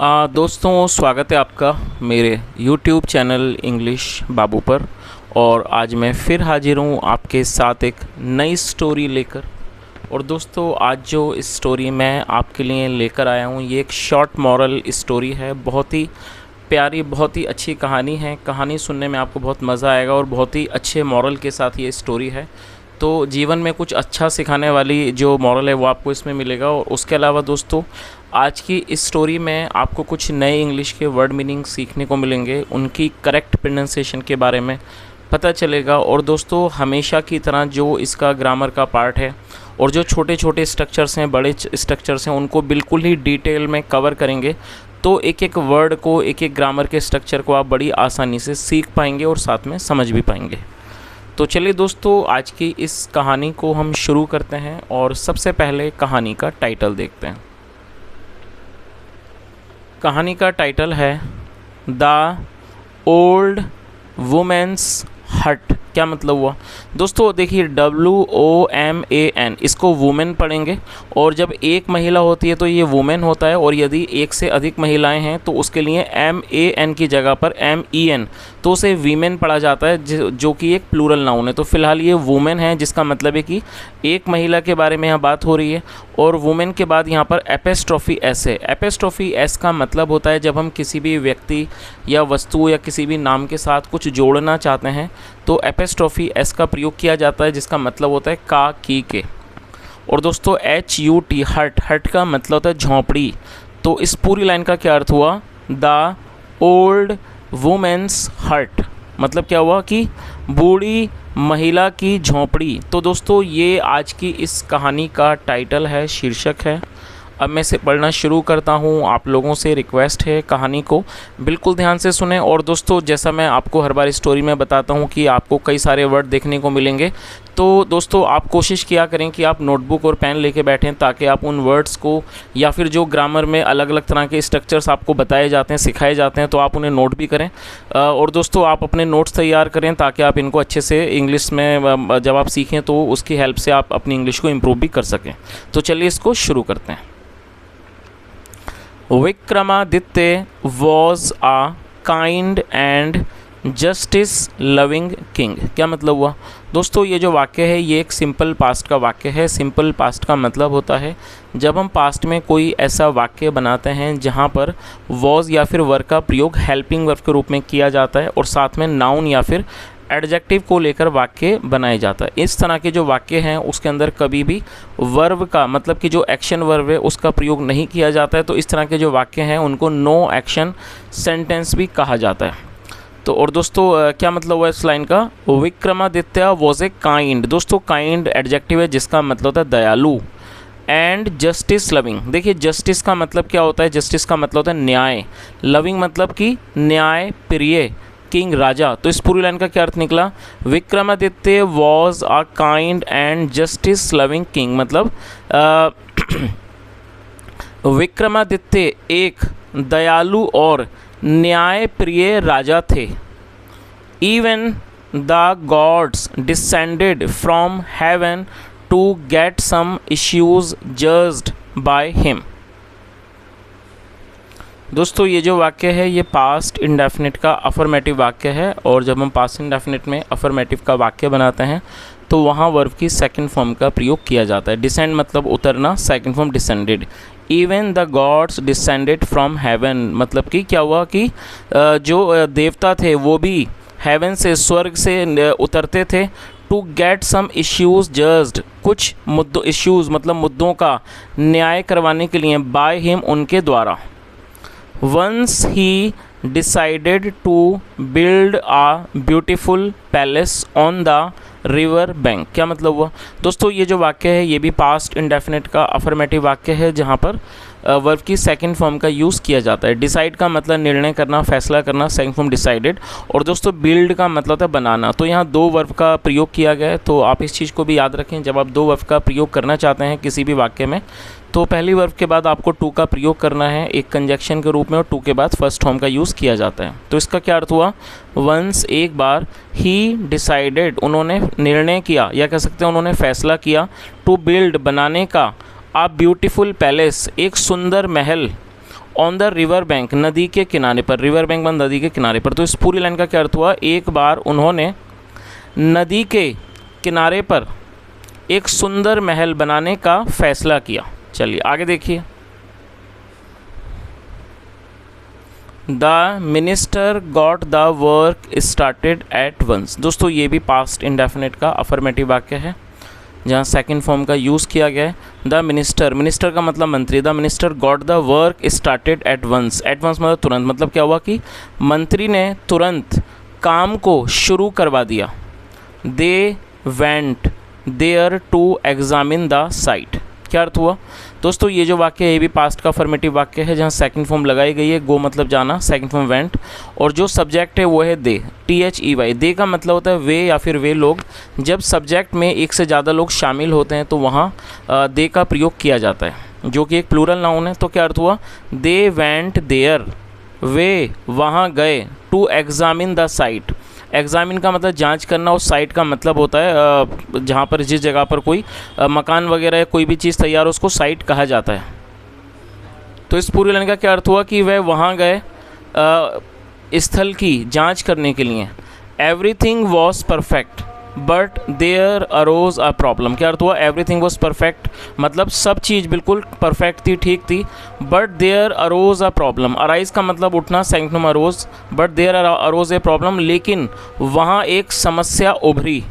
दोस्तों, स्वागत है आपका मेरे YouTube चैनल इंग्लिश बाबू पर। और आज मैं फिर हाजिर हूँ आपके साथ एक नई स्टोरी लेकर। और दोस्तों, आज जो इस स्टोरी मैं आपके लिए लेकर आया हूँ ये एक शॉर्ट मॉरल स्टोरी है। बहुत ही प्यारी, बहुत ही अच्छी कहानी है। कहानी सुनने में आपको बहुत मज़ा आएगा और बहुत ही अच्छे मॉरल के साथ ये स्टोरी है। तो जीवन में कुछ अच्छा सिखाने वाली जो मॉरल है वो आपको इसमें मिलेगा। और उसके अलावा दोस्तों, आज की इस स्टोरी में आपको कुछ नए इंग्लिश के वर्ड मीनिंग सीखने को मिलेंगे, उनकी करेक्ट प्रोनाउंसिएशन के बारे में पता चलेगा। और दोस्तों, हमेशा की तरह जो इसका ग्रामर का पार्ट है और जो छोटे छोटे स्ट्रक्चर्स हैं, बड़े स्ट्रक्चर्स हैं, उनको बिल्कुल ही डिटेल में कवर करेंगे। तो एक एक वर्ड को, एक एक ग्रामर के स्ट्रक्चर को आप बड़ी आसानी से सीख पाएंगे और साथ में समझ भी पाएंगे। तो चलिए दोस्तों, आज की इस कहानी को हम शुरू करते हैं और सबसे पहले कहानी का टाइटल देखते हैं। कहानी का टाइटल है द ओल्ड वुमेन्स हट। क्या मतलब हुआ दोस्तों? देखिए, WOMAN, इसको वुमेन पढ़ेंगे। और जब एक महिला होती है तो ये वुमेन होता है, और यदि एक से अधिक महिलाएं हैं तो उसके लिए MAN की जगह पर MEN, तो उसे वीमेन पढ़ा जाता है, जो कि एक प्लूरल नाउन है। तो फिलहाल ये वुमेन है, जिसका मतलब है कि एक महिला के बारे में यहाँ बात हो रही है। और वुमेन के बाद यहाँ पर एपेस्ट्रॉफी S है। एपेस्ट्रॉफी S का मतलब होता है जब हम किसी भी व्यक्ति या वस्तु या किसी भी नाम के साथ कुछ जोड़ना चाहते हैं तो एपेस्ट्रॉफी S का प्रयोग किया जाता है, जिसका मतलब होता है का, की, के। और दोस्तों, HUT, हट, हट का मतलब होता है झोंपड़ी। तो इस पूरी लाइन का क्या अर्थ हुआ? द ओल्ड वुमेन्स हट, मतलब क्या हुआ कि बूढ़ी महिला की झोंपड़ी। तो दोस्तों, ये आज की इस कहानी का टाइटल है, शीर्षक है। अब मैं इसे पढ़ना शुरू करता हूँ। आप लोगों से रिक्वेस्ट है, कहानी को बिल्कुल ध्यान से सुने। और दोस्तों, जैसा मैं आपको हर बार स्टोरी में बताता हूँ कि आपको कई सारे वर्ड देखने को मिलेंगे, तो दोस्तों आप कोशिश किया करें कि आप नोटबुक और पेन लेके बैठें, ताकि आप उन वर्ड्स को या फिर जो ग्रामर में अलग अलग तरह के स्ट्रक्चर्स आपको बताए जाते हैं, सिखाए जाते हैं, तो आप उन्हें नोट भी करें। और दोस्तों, आप अपने नोट्स तैयार करें ताकि आप इनको अच्छे से इंग्लिश में जब आप सीखें तो उसकी हेल्प से आप अपनी इंग्लिश को इम्प्रूव भी कर सकें। तो चलिए इसको शुरू करते हैं। Vikramaditya was a kind and justice loving king. क्या मतलब हुआ दोस्तों? ये जो वाक्य है ये एक सिंपल पास्ट का वाक्य है। सिंपल पास्ट का मतलब होता है जब हम पास्ट में कोई ऐसा वाक्य बनाते हैं जहाँ पर वॉज या फिर वर का प्रयोग हेल्पिंग वर्ब के रूप में किया जाता है और साथ में नाउन या फिर एडजेक्टिव को लेकर वाक्य बनाया जाता है। इस तरह के जो वाक्य हैं उसके अंदर कभी भी वर्ब का, मतलब कि जो एक्शन वर्ब है, उसका प्रयोग नहीं किया जाता है। तो इस तरह के जो वाक्य हैं उनको नो एक्शन सेंटेंस भी कहा जाता है। तो और दोस्तों, क्या मतलब हुआ इस लाइन का? Vikramaditya was a kind. दोस्तों, काइंड एडजेक्टिव है जिसका मतलब होता है दयालु। एंड जस्टिस लविंग, देखिए जस्टिस का मतलब क्या होता है? जस्टिस का मतलब होता है न्याय। लविंग मतलब कि न्याय प्रिय। किंग, राजा। तो इस पूरी लाइन का क्या अर्थ निकला? Vikramaditya was a kind and justice loving king, मतलब विक्रमादित्य एक दयालु और न्याय प्रिय राजा थे। Even the gods descended from heaven to get some issues judged by him. दोस्तों, ये जो वाक्य है ये पास्ट इंडेफिनिट का अफर्मेटिव वाक्य है। और जब हम पास्ट इंडेफिनिट में अफर्मेटिव का वाक्य बनाते हैं तो वहाँ वर्ब की सेकंड फॉर्म का प्रयोग किया जाता है। डिसेंड मतलब उतरना, second form descended. Even the gods descended from haven, मतलब कि क्या हुआ कि जो देवता थे वो भी हेवन से, स्वर्ग से उतरते थे। To get some issues judged, कुछ मुद्दों, इश्यूज़ मतलब मुद्दों का न्याय करवाने के लिए, बाय हिम, उनके द्वारा। Once he decided to build a beautiful palace on the river bank। क्या मतलब हुआ दोस्तों? ये जो वाक्य है ये भी पास्ट इंडेफिनिट का अफर्मेटिव वाक्य है जहाँ पर वर्ब की सेकंड फॉर्म का यूज़ किया जाता है। डिसाइड का मतलब निर्णय करना, फैसला करना, सेकंड फॉर्म डिसाइडेड। और दोस्तों, बिल्ड का मतलब होता है बनाना। तो यहाँ दो वर्ब का प्रयोग किया गया है, तो आप इस चीज़ को भी याद रखें। जब आप दो वर्ब का प्रयोग करना चाहते हैं किसी भी वाक्य में तो पहली वर्ब के बाद आपको टू का प्रयोग करना है एक कंजक्शन के रूप में, और टू के बाद फर्स्ट फॉर्म का यूज़ किया जाता है। तो इसका क्या अर्थ हुआ? वंस, एक बार, ही डिसाइडेड, उन्होंने निर्णय किया या कह सकते हैं उन्होंने फैसला किया, टू बिल्ड, बनाने का, अ ब्यूटीफुल पैलेस, एक सुंदर महल, ऑन द रिवर बैंक, नदी के किनारे पर, रिवर बैंक मतलब नदी के किनारे पर। तो इस पूरी लाइन का क्या अर्थ हुआ, एक बार उन्होंने नदी के किनारे पर एक सुंदर महल बनाने का फैसला किया। चलिए आगे देखिए। The minister got the work started at once. दोस्तों ये भी पास्ट इंडेफिनिट का अफर्मेटिव वाक्य है जहाँ सेकंड फॉर्म का यूज़ किया गया है। द मिनिस्टर, मिनिस्टर का मतलब मंत्री, the minister got the work started at once. At once मतलब तुरंत, मतलब क्या हुआ कि मंत्री ने तुरंत काम को शुरू करवा दिया। They went there to examine the site. क्या अर्थ हुआ दोस्तों, ये जो वाक्य है ये भी पास्ट का अफर्मेटिव वाक्य है जहाँ सेकंड फॉर्म लगाई गई है, गो मतलब जाना, सेकंड फॉर्म वेंट, और जो सब्जेक्ट है वो है दे, THEY। दे का मतलब होता है वे या फिर वे लोग। जब सब्जेक्ट में एक से ज़्यादा लोग शामिल होते हैं तो वहाँ दे का प्रयोग किया जाता है, जो कि एक प्लूरल नाउन है। तो क्या अर्थ हुआ, दे वेंट देयर, वे वहाँ गए, to examine the site. Examine का मतलब जांच करना, और साइट का मतलब होता है जहाँ पर, जिस जगह पर कोई मकान वगैरह या कोई भी चीज़ तैयार हो उसको साइट कहा जाता है। तो इस पूरी लाइन का क्या अर्थ हुआ कि वह वहाँ गए स्थल की जांच करने के लिए। Everything was perfect but there arose a problem. क्या अर्थ हुआ, एवरीथिंग वॉज परफेक्ट मतलब सब चीज़ बिल्कुल परफेक्ट थी, ठीक थी, but there arose a problem. Arise का मतलब उठना, second number arose, but there arose a problem, लेकिन वहाँ एक समस्या उभरी।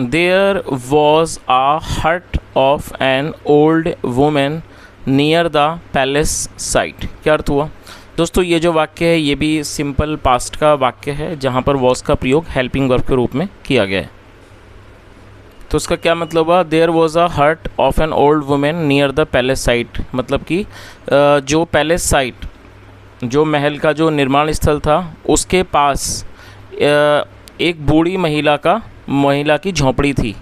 There was a hut of an old women near the palace site. क्या अर्थ हुआ दोस्तों, ये जो वाक्य है ये भी सिंपल पास्ट का वाक्य है जहाँ पर वॉज का प्रयोग हेल्पिंग वर्ब के रूप में किया गया है। तो उसका क्या मतलब हुआ, there was a hut of an old women near the palace site, मतलब कि जो पैलेस साइट, जो महल का जो निर्माण स्थल था उसके पास एक बूढ़ी महिला की झोंपड़ी थी।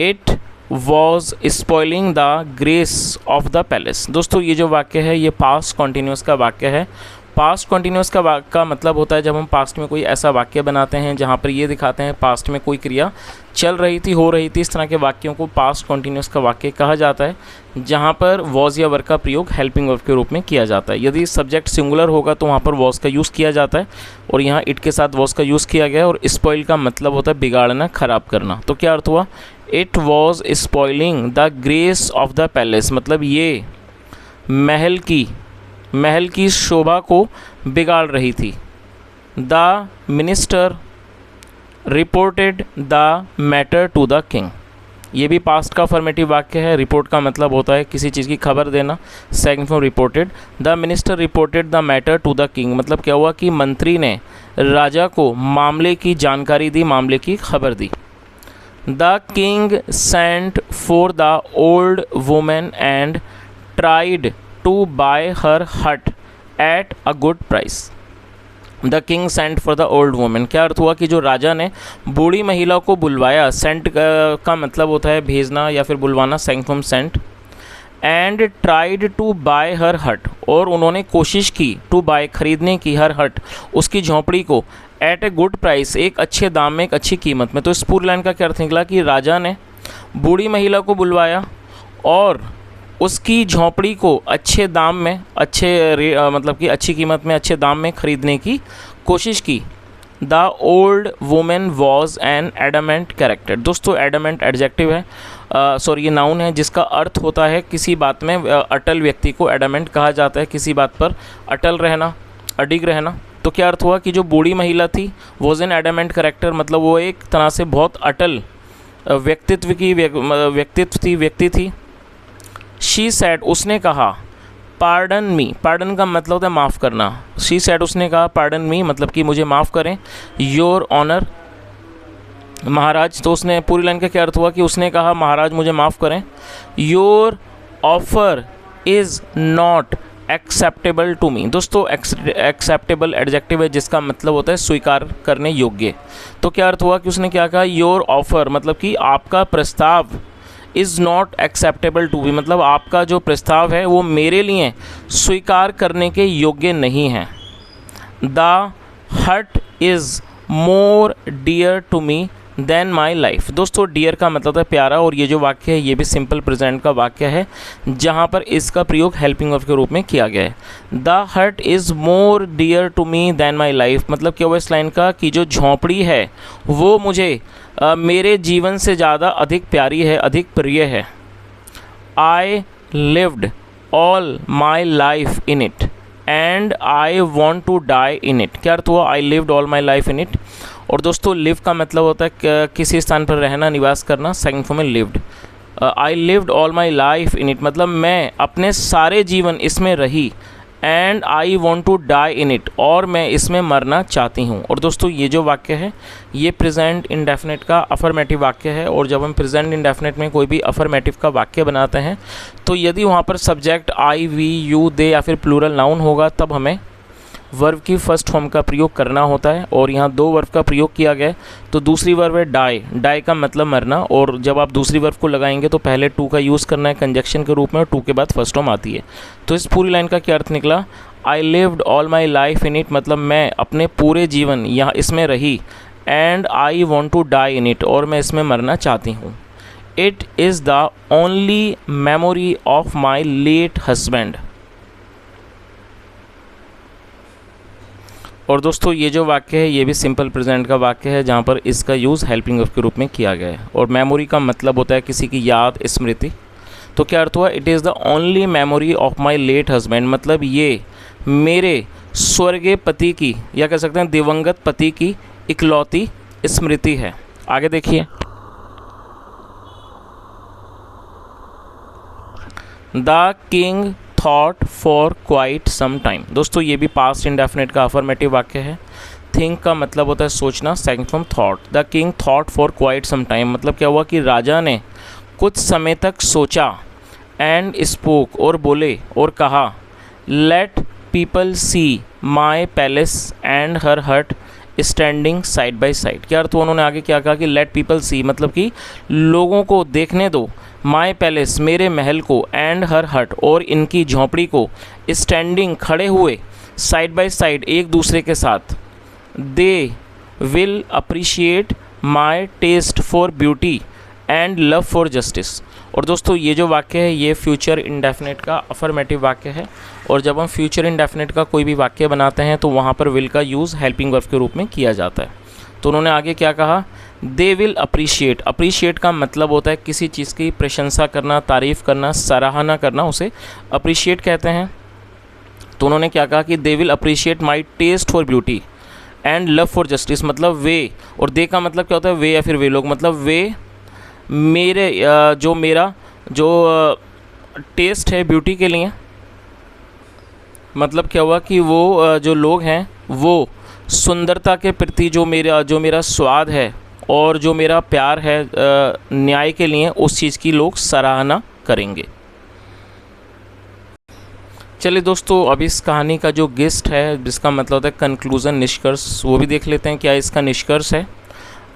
It was spoiling the grace of the palace. दोस्तों ये जो वाक्य है ये पास्ट कॉन्टीन्यूस का वाक्य है। पास्ट कॉन्टीन्यूस का मतलब होता है जब हम पास्ट में कोई ऐसा वाक्य बनाते हैं जहाँ पर ये दिखाते हैं पास्ट में कोई क्रिया चल रही थी, हो रही थी, इस तरह के वाक्यों को पास्ट कॉन्टीन्यूस का वाक्य कहा जाता है, जहाँ पर वॉज या वर्ब का प्रयोग हेल्पिंग वर्ब के रूप में किया जाता है। यदि सब्जेक्ट सिंगुलर होगा तो वहाँ पर वॉज का यूज़ किया जाता है, और यहाँ इट के साथ वॉज का यूज़ किया गया है। और स्पॉइल का मतलब होता है बिगाड़ना, ख़राब करना। तो क्या अर्थ हुआ, it was spoiling the grace of the palace, मतलब ये महल की शोभा को बिगाड़ रही थी। The minister reported the matter to the king. ये भी पास्ट का अफर्मेटिव वाक्य है। रिपोर्ट का मतलब होता है किसी चीज़ की खबर देना, second form reported. The minister reported the matter to the king, मतलब क्या हुआ कि मंत्री ने राजा को मामले की जानकारी दी, मामले की खबर दी। The king sent for the old women and tried to buy her hut at a good price. The king sent for the old women, क्या अर्थ हुआ कि जो राजा ने बूढ़ी महिला को बुलवाया, सेंट का मतलब होता है भेजना या फिर बुलवाना, second form sent. And tried to buy her hut, और उन्होंने कोशिश की, टू बाय खरीदने की, हर हट उसकी झोंपड़ी को, एट ए गुड प्राइस एक अच्छे दाम में, एक अच्छी कीमत में। तो इस पूरी लाइन का क्या अर्थ निकला कि राजा ने बूढ़ी महिला को बुलवाया और उसकी झोंपड़ी को अच्छे दाम में, मतलब कि अच्छी कीमत में, अच्छे दाम में खरीदने की कोशिश की। The old women was an adamant character. दोस्तों एडमेंट एडजेक्टिव है, ये नाउन है जिसका अर्थ होता है किसी बात में अटल व्यक्ति को एडमेंट कहा जाता है, किसी बात पर अटल रहना, अडिग रहना। तो क्या अर्थ हुआ कि जो बूढ़ी महिला थी वॉज एन एडमेंट कैरेक्टर, मतलब वो एक तरह से बहुत अटल व्यक्ति थी। शी सैड, उसने कहा, पार्डन मी, पार्डन का मतलब होता है माफ़ करना। शी सैड, उसने कहा, पार्डन मी मतलब कि मुझे माफ़ करें, योर ऑनर महाराज। तो उसने, पूरी लाइन का क्या अर्थ हुआ कि उसने कहा महाराज मुझे माफ़ करें। Your offer is not acceptable to me. दोस्तों एक्सेप्टेबल एडजेक्टिव है जिसका मतलब होता है स्वीकार करने योग्य। तो क्या अर्थ हुआ कि उसने क्या कहा, योर ऑफर मतलब कि आपका प्रस्ताव, is not acceptable to me मतलब आपका जो प्रस्ताव है वो मेरे लिए स्वीकार करने के योग्य नहीं है। The hut is more dear to me then my life. दोस्तों डियर का मतलब है प्यारा, और ये जो वाक्य है ये भी सिंपल प्रेजेंट का वाक्य है जहाँ पर इसका प्रयोग हेल्पिंग वर्ब के रूप में किया गया है। The hut is more dear to me than my life, मतलब क्या हुआ इस लाइन का कि जो झोंपड़ी है वो मुझे मेरे जीवन से ज़्यादा अधिक प्यारी है, अधिक प्रिय है। I lived all my life in it and I want to die in it. क्या अर्थ हुआ? I lived all my life in it. और दोस्तों लिव का मतलब होता है किसी स्थान पर रहना, निवास करना। सेकंड फॉर्म में lived. I lived all my life in it मतलब मैं अपने सारे जीवन इसमें रही। And I want to die in it, और मैं इसमें मरना चाहती हूँ। और दोस्तों ये जो वाक्य है ये प्रेजेंट इंडेफिनिट का अफर्मेटिव वाक्य है। और जब हम प्रेजेंट इंडेफिनिट में कोई भी अफर्मेटिव का वाक्य बनाते हैं तो यदि वहाँ पर सब्जेक्ट आई, वी, यू, दे या फिर प्लूरल नाउन होगा तब हमें वर्ब की फर्स्ट फॉर्म का प्रयोग करना होता है। और यहाँ दो वर्ब का प्रयोग किया गया है। तो दूसरी वर्ब है डाई। डाई का मतलब मरना, और जब आप दूसरी वर्ब को लगाएंगे तो पहले टू का यूज़ करना है कंजक्शन के रूप में, और टू के बाद फर्स्ट फॉर्म आती है। तो इस पूरी लाइन का क्या अर्थ निकला? I lived all my life in it मतलब मैं अपने पूरे जीवन यहाँ इसमें रही। And I want to die in it, और मैं इसमें मरना चाहती हूँ। It is the only memory of my late husband. और दोस्तों ये जो वाक्य है ये भी सिंपल प्रेजेंट का वाक्य है जहाँ पर इसका यूज़ हेल्पिंग वर्ब के रूप में किया गया है। और मेमोरी का मतलब होता है किसी की याद, स्मृति। तो क्या अर्थ हुआ? It is the only memory of my late husband मतलब ये मेरे स्वर्गीय पति की, या कह सकते हैं दिवंगत पति की इकलौती स्मृति है। आगे देखिए, the king thought for quite some time. दोस्तों ये भी पास्ट इंडेफिनिट का अफर्मेटिव वाक्य है। थिंक का मतलब होता है सोचना, second form thought. The king thought for quite some time मतलब क्या हुआ कि राजा ने कुछ समय तक सोचा। एंड स्पोक और बोले और कहा, let people see my palace and her hut standing side by side. क्या अर्थ हुआ? उन्होंने आगे क्या कहा कि लेट पीपल सी मतलब कि लोगों को देखने दो, माई पैलेस मेरे महल को, एंड हर हट और इनकी झोंपड़ी को, स्टैंडिंग खड़े हुए, साइड बाय साइड एक दूसरे के साथ। They will appreciate my taste for beauty and love for justice. और दोस्तों ये जो वाक्य है ये फ्यूचर इंडेफिनिट का अफर्मेटिव वाक्य है। और जब हम फ्यूचर इंडेफिनिट का कोई भी वाक्य बनाते हैं तो वहाँ पर विल का यूज़ हेल्पिंग वर्ब के रूप में किया जाता है। तो उन्होंने आगे क्या कहा? दे विल अप्रिशिएट। अप्रिशिएट का मतलब होता है किसी चीज़ की प्रशंसा करना, तारीफ़ करना, सराहना करना, उसे अप्रिशिएट कहते हैं। तो उन्होंने क्या कहा कि they will appreciate my taste for beauty and love for justice मतलब वे, और दे का मतलब क्या होता है? वे या फिर वे लोग, मतलब वे मेरे जो मेरा जो टेस्ट है ब्यूटी के लिए, मतलब क्या हुआ कि वो जो लोग हैं वो सुंदरता के प्रति जो मेरा स्वाद है और जो मेरा प्यार है न्याय के लिए, उस चीज़ की लोग सराहना करेंगे। चलिए दोस्तों अब इस कहानी का जो गेस्ट है जिसका मतलब होता है कंक्लूज़न, निष्कर्ष, वो भी देख लेते हैं क्या इसका निष्कर्ष है।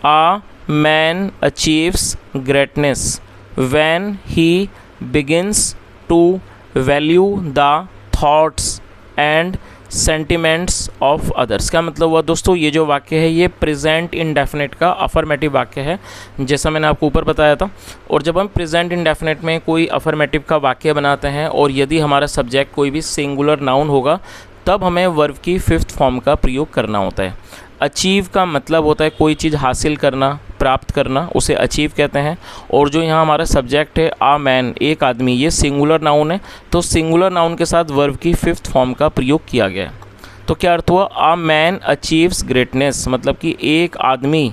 A man achieves greatness when he begins to value the thoughts and sentiments of others. क्या मतलब हुआ दोस्तों? ये जो वाक्य है ये प्रेजेंट इंडेफिनिट का अफर्मेटिव वाक्य है जैसा मैंने आपको ऊपर बताया था। और जब हम प्रेजेंट इंडेफिनिट में कोई अफर्मेटिव का वाक्य बनाते हैं और यदि हमारा सब्जेक्ट कोई भी सिंगुलर नाउन होगा तब हमें वर्ब की फिफ्थ फॉर्म का प्रयोग करना होता है। अचीव का मतलब होता है कोई चीज़ हासिल करना, प्राप्त करना, उसे अचीव कहते हैं। और जो यहाँ हमारा सब्जेक्ट है आ मैन, एक आदमी, ये सिंगुलर नाउन है, तो सिंगुलर नाउन के साथ वर्ब की फिफ्थ फॉर्म का प्रयोग किया गया है। तो क्या अर्थ हुआ? आ मैन अचीव्स ग्रेटनेस मतलब कि एक आदमी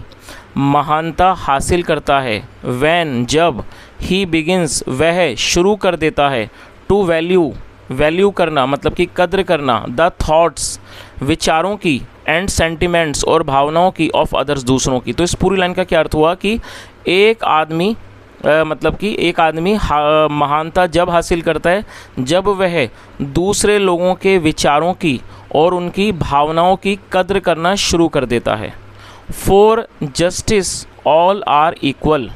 महानता हासिल करता है। वैन जब, ही बिगिंस वह शुरू कर देता है, टू वैल्यू वैल्यू करना मतलब कि कद्र करना, द थॉट्स विचारों की, एंड सेंटिमेंट्स और भावनाओं की, ऑफ अदर्स दूसरों की। तो इस पूरी लाइन का क्या अर्थ हुआ कि एक आदमी मतलब कि एक आदमी महानता जब हासिल करता है जब वह दूसरे लोगों के विचारों की और उनकी भावनाओं की कद्र करना शुरू कर देता है। For justice all are equal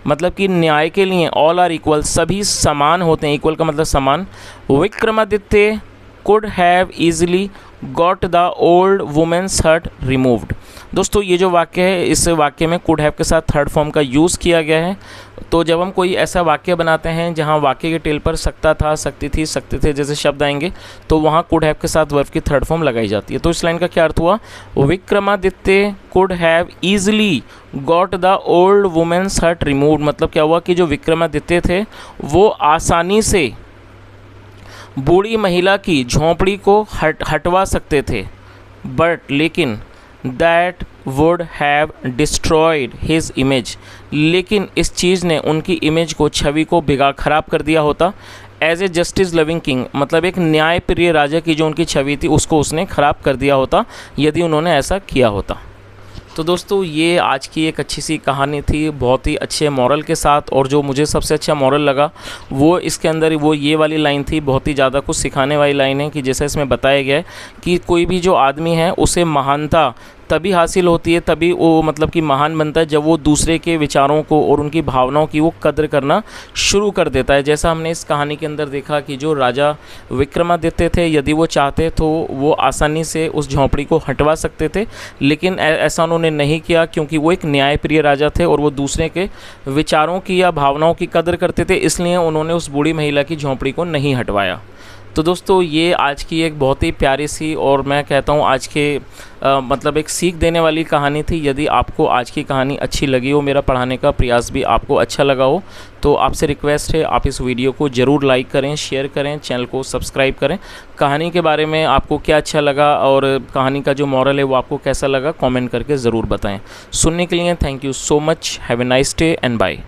मतलब कि न्याय के लिए ऑल आर इक्वल, सभी समान होते हैं। इक्वल का मतलब समान। Vikramaditya could have easily got the old woman's hurt removed। दोस्तों ये जो वाक्य है, इस वाक्य में could have के साथ थर्ड फॉर्म का यूज़ किया गया है। तो जब हम कोई ऐसा वाक्य बनाते हैं जहाँ वाक्य के टेल पर सकता था, सकती थी, सकते थे जैसे शब्द आएंगे, तो वहाँ could have के साथ वर्ब की थर्ड फॉर्म लगाई जाती है। तो इस लाइन का क्या अर्थ हुआ, Vikramaditya could have easily got the old woman's hurt removed। मतलब क्या हुआ कि जो विक्रमादित्य थे वो आसानी से बूढ़ी महिला की झोंपड़ी को हटवा सकते थे, बट लेकिन that would have destroyed his image. लेकिन इस चीज़ ने उनकी इमेज को, छवि को खराब कर दिया होता। As a justice loving king, मतलब एक न्याय प्रिय राजा की जो उनकी छवि थी उसको उसने ख़राब कर दिया होता यदि उन्होंने ऐसा किया होता। तो दोस्तों ये आज की एक अच्छी सी कहानी थी, बहुत ही अच्छे मॉरल के साथ। और जो मुझे सबसे अच्छा मॉरल लगा वो इसके अंदर वो ये वाली लाइन थी, बहुत ही ज़्यादा कुछ सिखाने वाली लाइन है कि जैसे इसमें बताया गया है कि कोई भी जो आदमी है उसे महानता तभी हासिल होती है, तभी वो मतलब कि महान बनता है जब वो दूसरे के विचारों को और उनकी भावनाओं की वो कदर करना शुरू कर देता है। जैसा हमने इस कहानी के अंदर देखा कि जो राजा विक्रमादित्य थे, यदि वो चाहते तो वो आसानी से उस झोंपड़ी को हटवा सकते थे, लेकिन ऐसा उन्होंने नहीं किया क्योंकि वो एक न्यायप्रिय राजा थे और वो दूसरे के विचारों की या भावनाओं की कदर करते थे, इसलिए उन्होंने उस बूढ़ी महिला की झोंपड़ी को नहीं हटवाया। तो दोस्तों ये आज की एक बहुत ही प्यारी सी और मैं कहता हूँ आज के मतलब एक सीख देने वाली कहानी थी। यदि आपको आज की कहानी अच्छी लगी हो, मेरा पढ़ाने का प्रयास भी आपको अच्छा लगा हो, तो आपसे रिक्वेस्ट है आप इस वीडियो को ज़रूर लाइक करें, शेयर करें, चैनल को सब्सक्राइब करें। कहानी के बारे में आपको क्या अच्छा लगा और कहानी का जो मॉरल है वो आपको कैसा लगा, कमेंट करके ज़रूर बताएं। सुनने के लिए thank you so much. Have a nice day and bye.